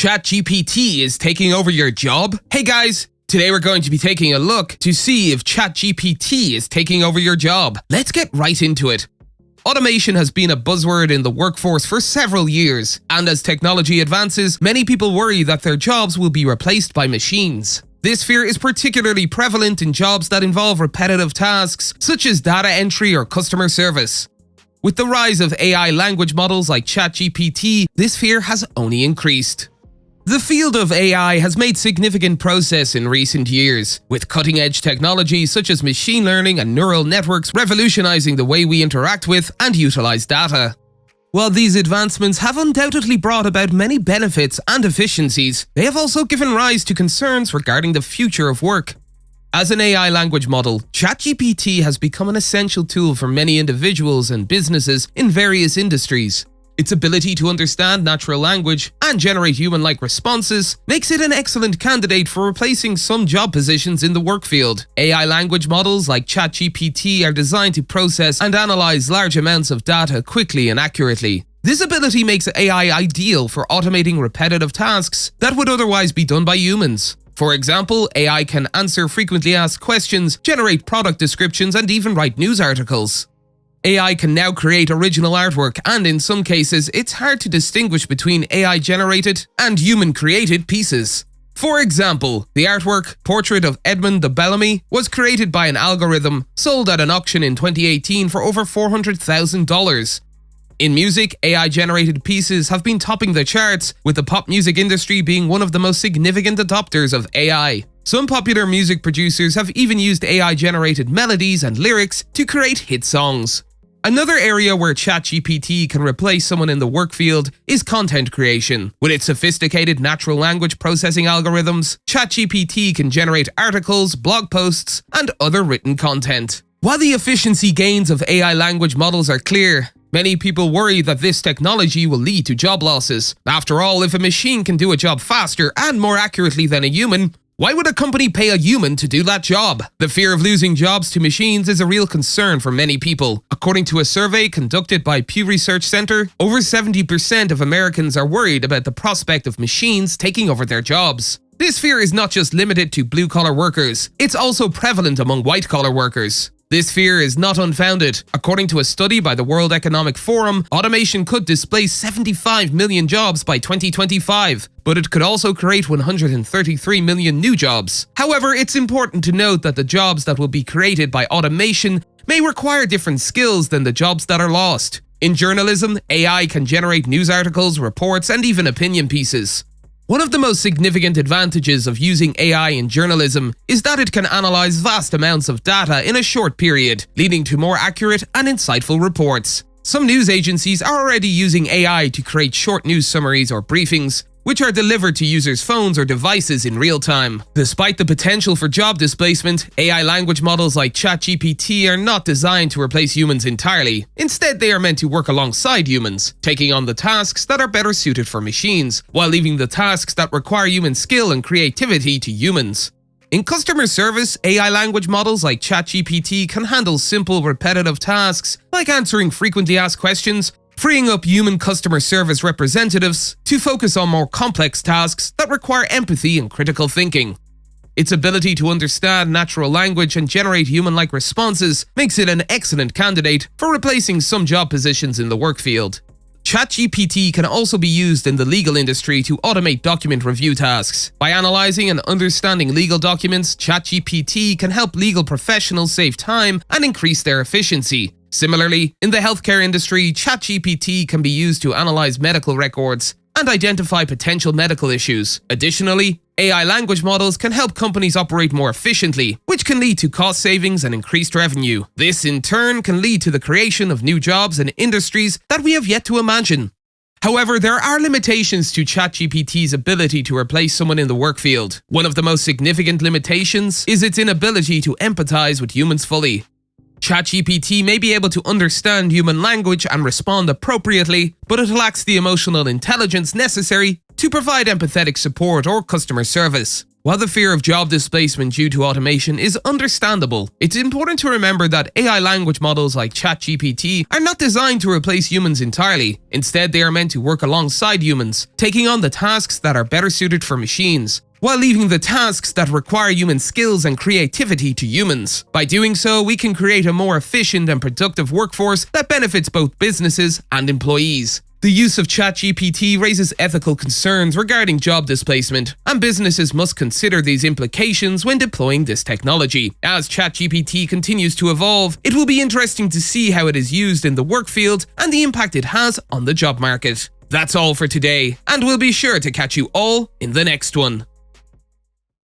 ChatGPT is taking over your job? Hey guys, today we're going to be taking a look to see if ChatGPT is taking over your job. Let's get right into it. Automation has been a buzzword in the workforce for several years, and as technology advances, many people worry that their jobs will be replaced by machines. This fear is particularly prevalent in jobs that involve repetitive tasks, such as data entry or customer service. With the rise of AI language models like ChatGPT, this fear has only increased. The field of AI has made significant progress in recent years, with cutting-edge technologies such as machine learning and neural networks revolutionizing the way we interact with and utilize data. While these advancements have undoubtedly brought about many benefits and efficiencies, they have also given rise to concerns regarding the future of work. As an AI language model, ChatGPT has become an essential tool for many individuals and businesses in various industries. Its ability to understand natural language and generate human-like responses makes it an excellent candidate for replacing some job positions in the work field. AI language models like ChatGPT are designed to process and analyze large amounts of data quickly and accurately. This ability makes AI ideal for automating repetitive tasks that would otherwise be done by humans. For example, AI can answer frequently asked questions, generate product descriptions, and even write news articles. AI can now create original artwork, and in some cases, it's hard to distinguish between AI-generated and human-created pieces. For example, the artwork Portrait of Edmund de Bellamy was created by an algorithm, sold at an auction in 2018 for over $400,000. In music, AI-generated pieces have been topping the charts, with the pop music industry being one of the most significant adopters of AI. Some popular music producers have even used AI-generated melodies and lyrics to create hit songs. Another area where ChatGPT can replace someone in the work field is content creation. With its sophisticated natural language processing algorithms, ChatGPT can generate articles, blog posts, and other written content. While the efficiency gains of AI language models are clear, many people worry that this technology will lead to job losses. After all, if a machine can do a job faster and more accurately than a human, why would a company pay a human to do that job? The fear of losing jobs to machines is a real concern for many people. According to a survey conducted by Pew Research Center, over 70% of Americans are worried about the prospect of machines taking over their jobs. This fear is not just limited to blue-collar workers, it's also prevalent among white-collar workers. This fear is not unfounded. According to a study by the World Economic Forum, automation could displace 75 million jobs by 2025, but it could also create 133 million new jobs. However, it's important to note that the jobs that will be created by automation may require different skills than the jobs that are lost. In journalism, AI can generate news articles, reports, and even opinion pieces. One of the most significant advantages of using AI in journalism is that it can analyze vast amounts of data in a short period, leading to more accurate and insightful reports. Some news agencies are already using AI to create short news summaries or briefings, which are delivered to users' phones or devices in real time. Despite the potential for job displacement, AI language models like ChatGPT are not designed to replace humans entirely. Instead, they are meant to work alongside humans, taking on the tasks that are better suited for machines, while leaving the tasks that require human skill and creativity to humans. In customer service, AI language models like ChatGPT can handle simple, repetitive tasks like answering frequently asked questions, freeing up human customer service representatives to focus on more complex tasks that require empathy and critical thinking. Its ability to understand natural language and generate human-like responses makes it an excellent candidate for replacing some job positions in the work field. ChatGPT can also be used in the legal industry to automate document review tasks. By analyzing and understanding legal documents, ChatGPT can help legal professionals save time and increase their efficiency. Similarly, in the healthcare industry, ChatGPT can be used to analyze medical records and identify potential medical issues. Additionally, AI language models can help companies operate more efficiently, which can lead to cost savings and increased revenue. This, in turn, can lead to the creation of new jobs in industries that we have yet to imagine. However, there are limitations to ChatGPT's ability to replace someone in the work field. One of the most significant limitations is its inability to empathize with humans fully. ChatGPT may be able to understand human language and respond appropriately, but it lacks the emotional intelligence necessary to provide empathetic support or customer service. While the fear of job displacement due to automation is understandable, it's important to remember that AI language models like ChatGPT are not designed to replace humans entirely. Instead, they are meant to work alongside humans, taking on the tasks that are better suited for machines, while leaving the tasks that require human skills and creativity to humans. By doing so, we can create a more efficient and productive workforce that benefits both businesses and employees. The use of ChatGPT raises ethical concerns regarding job displacement, and businesses must consider these implications when deploying this technology. As ChatGPT continues to evolve, it will be interesting to see how it is used in the work field and the impact it has on the job market. That's all for today, and we'll be sure to catch you all in the next one.